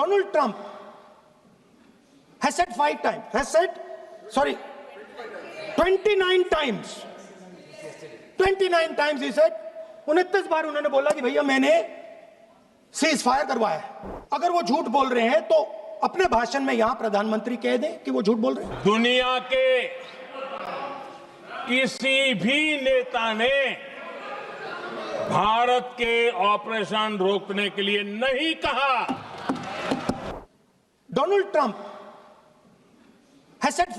Donald Trump has said 29 times. 29 times he said, 29 बार उन्होंने बोला कि भैया मैंने सीज फायर करवाया है। अगर वो झूठ बोल रहे हैं तो अपने भाषण में यहां प्रधानमंत्री कह दें कि वो झूठ बोल रहे हैं। दुनिया के किसी भी नेता ने भारत के ऑपरेशन रोकने के लिए नहीं कहा। Donald Trump has said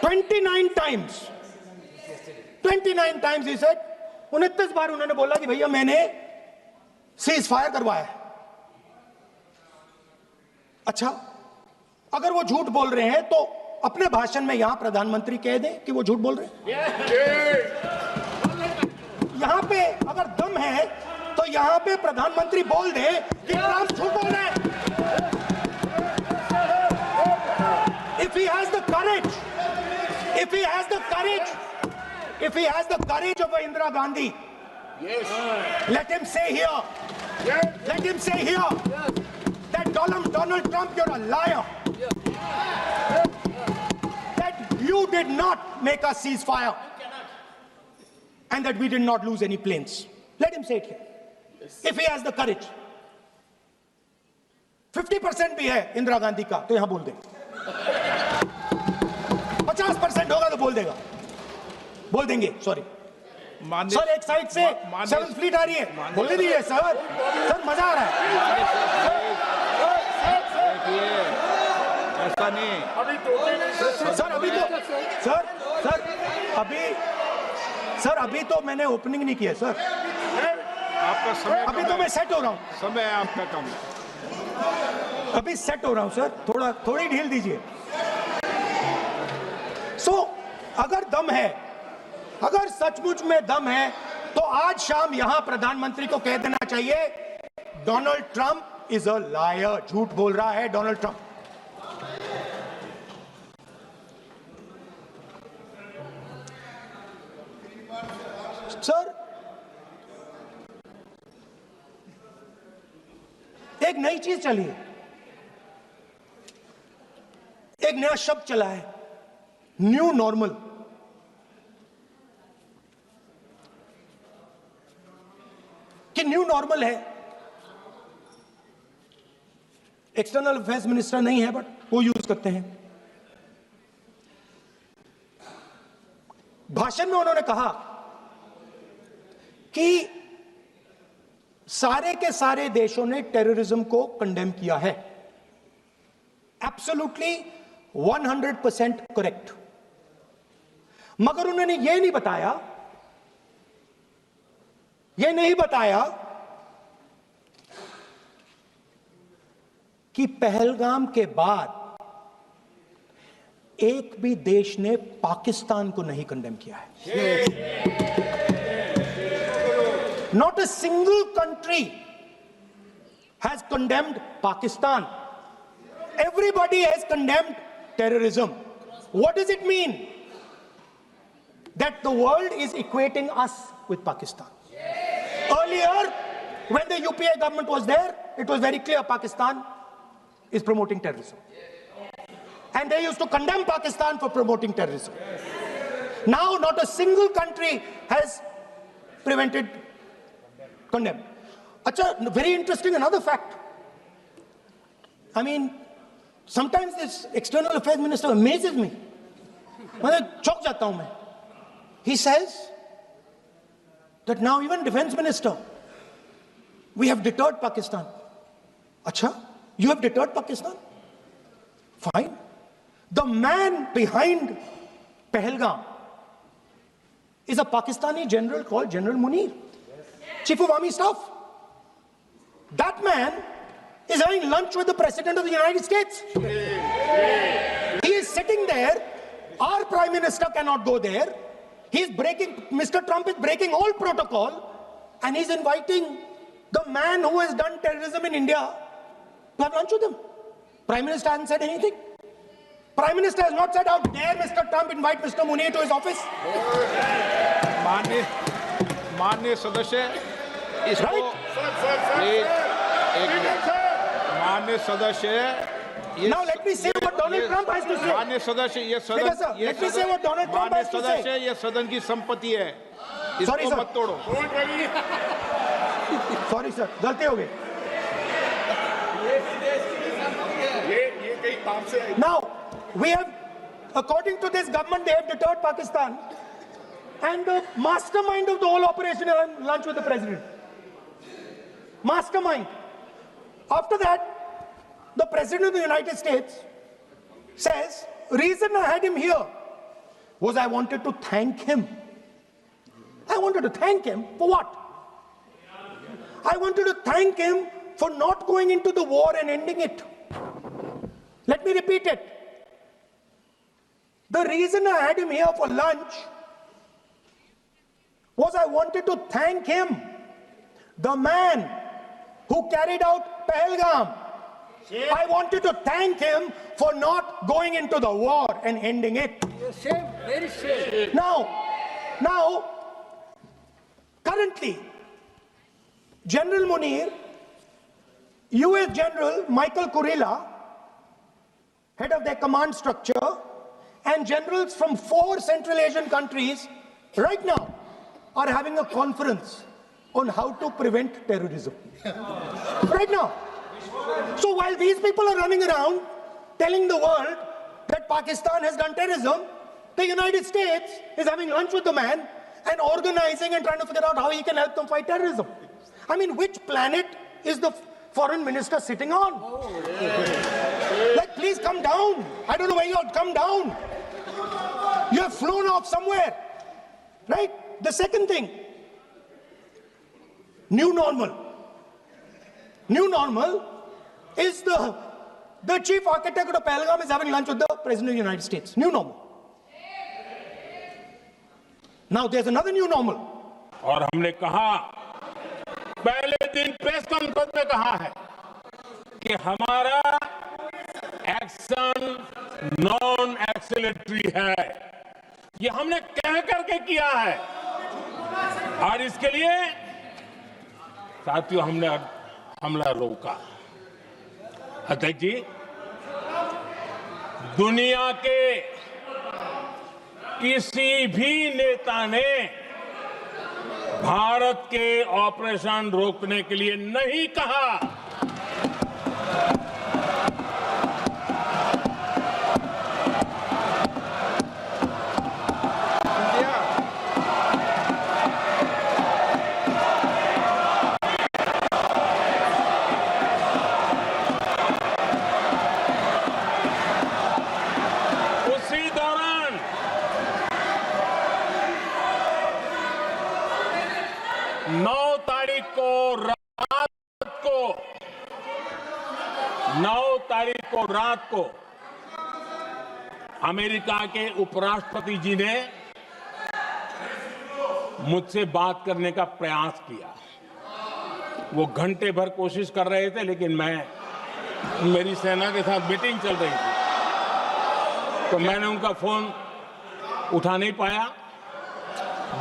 29 times. 29 times he said, 29 बार उन्होंने बोला कि भैया मैंने सीज फायर करवाया है। अच्छा, अगर वो झूठ बोल रहे हैं तो अपने भाषण में यहां प्रधानमंत्री कह दें कि वो झूठ बोल रहे हैं। यहां पे अगर दम है तो यहां पे प्रधानमंत्री बोल दे कि ट्रंप झूठ बोल रहे हैं। If he has the courage of Indira Gandhi, let him say here that Donald Trump, you're a liar. That you did not make a ceasefire and that we did not lose any planes. Let him say it here. If he has the courage. 50% भी है इंदिरा गांधी का तो यहां बोल दे। 50% होगा तो बोल देंगे। सॉरी सर, एक साइड से 7th फ्लीट आ रही है, बोलने दीजिए सर मजा आ रहा है। ऐसा नहीं अभी तो मैंने ओपनिंग नहीं किया सर। आपका समय अभी तो मैं सेट हो रहा हूं। समय आपका कम है। अभी सेट हो रहा हूं सर, थोड़ी ढील दीजिए। अगर सचमुच में दम है तो आज शाम यहां प्रधानमंत्री को कह देना चाहिए Donald Trump is a liar, झूठ बोल रहा है डोनाल्ड ट्रंप। सर, एक नई चीज चली है, एक नया शब्द चला है, न्यू नॉर्मल। कि न्यू नॉर्मल है, एक्सटर्नल अफेयर्स मिनिस्टर नहीं है बट वो यूज करते हैं। भाषण में उन्होंने कहा कि सारे के सारे देशों ने टेररिज्म को कंडेम किया है। Absolutely 100% correct. मगर उन्होंने यह नहीं बताया कि पहलगाम के बाद एक भी देश ने पाकिस्तान को नहीं कंडेम किया है। Not a single country has condemned Pakistan. Everybody has condemned terrorism. What does it mean? That the world is equating us with Pakistan. Earlier, when the UPA government was there, it was very clear Pakistan is promoting terrorism. And they used to condemn Pakistan for promoting terrorism. Now, not a single country has condemned. Achha, very interesting, another fact. I mean, sometimes this external affairs minister amazes me. मतलब चौंक जाता हूं मैं. He says that now even defense minister, we have deterred Pakistan. Achha, you have deterred Pakistan? Fine. The man behind Pahalgam is a Pakistani general called General Munir, Chief of Army Staff. That man is having lunch with the President of the United States. He is sitting there. Our Prime Minister cannot go there. Mr. Trump is breaking all protocol, and he's inviting the man who has done terrorism in India to have lunch with him. Prime Minister hasn't said anything. Prime Minister has not said, how dare Mr. Trump invite Mr. Munir to his office. माननीय सदस्य, इसको Right? मान्य सदस्य Now let me say what Donald Trump has to say. मान्य सदस्य ये Speaker sir, सदन ये let me say what Donald Trump मान्य has to say. सदस्य ये सदन की संपत्ति है, Sorry, इसको sir. मत तोड़ो। Sorry sir, गलती हो गई. ये कहीं काम से Now, we have, according to this government, they have deterred Pakistan. And the mastermind of the whole operation is on lunch with the president. Mastermind. After that, the president of the United States says, reason I had him here was I wanted to thank him. I wanted to thank him for what? I wanted to thank him for not going into the war and ending it. Let me repeat it. The reason I had him here for lunch was I wanted to thank him, the man who carried out Pahalgam. I wanted to thank him for not going into the war and ending it. Shame, very shame. Now, currently, General Munir, US General Michael Kurilla, head of their command structure, and generals from 4 Central Asian countries right now are having a conference on how to prevent terrorism. Right now. So while these people are running around telling the world that Pakistan has done terrorism, the United States is having lunch with the man and organizing and trying to figure out how he can help them fight terrorism. I mean, which planet is the foreign minister sitting on? Like, please come down. I don't know where you are. Come down. You have flown off somewhere. Right? The second thing, new normal. New normal is the chief architect of Pahalgam is having lunch with the President of the United States. New normal. Now there's another new normal. और हमने कहा, पहले दिन press conference में कहा है कि हमारा एक्शन नॉन एक्सेलेटरी है। ये हमने कह करके किया है और इसके लिए साथियों हमने हमला रोका। अध्यक्ष जी, दुनिया के किसी भी नेता ने भारत के ऑपरेशन रोकने के लिए नहीं कहा। उसी दौरान 9 तारीख को रात को अमेरिका के उपराष्ट्रपति जी ने मुझसे बात करने का प्रयास किया। वो घंटे भर कोशिश कर रहे थे, लेकिन मेरी सेना के साथ मीटिंग चल रही थी, तो मैंने उनका फोन उठा नहीं पाया।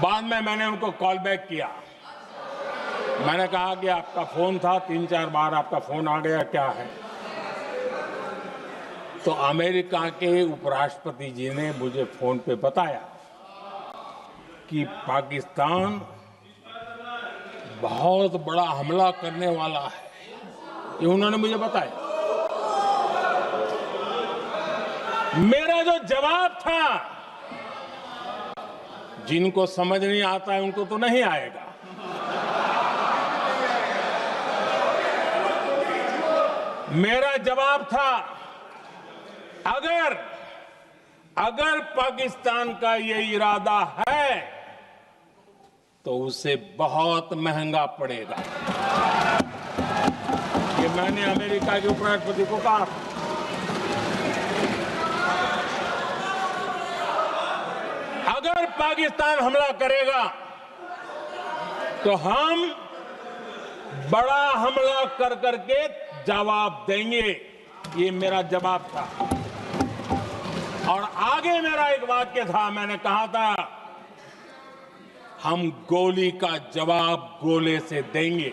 बाद में मैंने उनको कॉल बैक किया। मैंने कहा कि आपका फोन था, 3-4 बार आपका फोन आ गया, क्या है? तो अमेरिका के उपराष्ट्रपति जी ने मुझे फोन पे बताया कि पाकिस्तान बहुत बड़ा हमला करने वाला है। ये उन्होंने मुझे बताया। मेरा जो जवाब था, जिनको समझ नहीं आता है उनको तो नहीं आएगा। मेरा जवाब था, अगर पाकिस्तान का ये इरादा है तो उसे बहुत महंगा पड़ेगा। ये मैंने अमेरिका के उपराष्ट्रपति को कहा। अगर पाकिस्तान हमला करेगा तो हम बड़ा हमला कर करके जवाब देंगे। ये मेरा जवाब था। और आगे मेरा एक वाक्य था, मैंने कहा था, हम गोली का जवाब गोले से देंगे।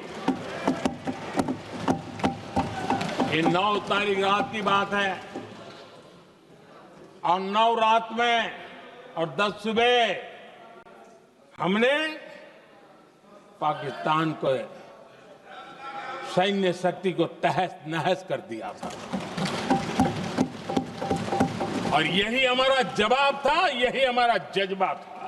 ये 9 तारीख रात की बात है और 9 रात में और 10 सुबह हमने पाकिस्तान को सैन्य शक्ति को तहस नहस कर दिया था और यही हमारा जवाब था, यही हमारा जज्बा था।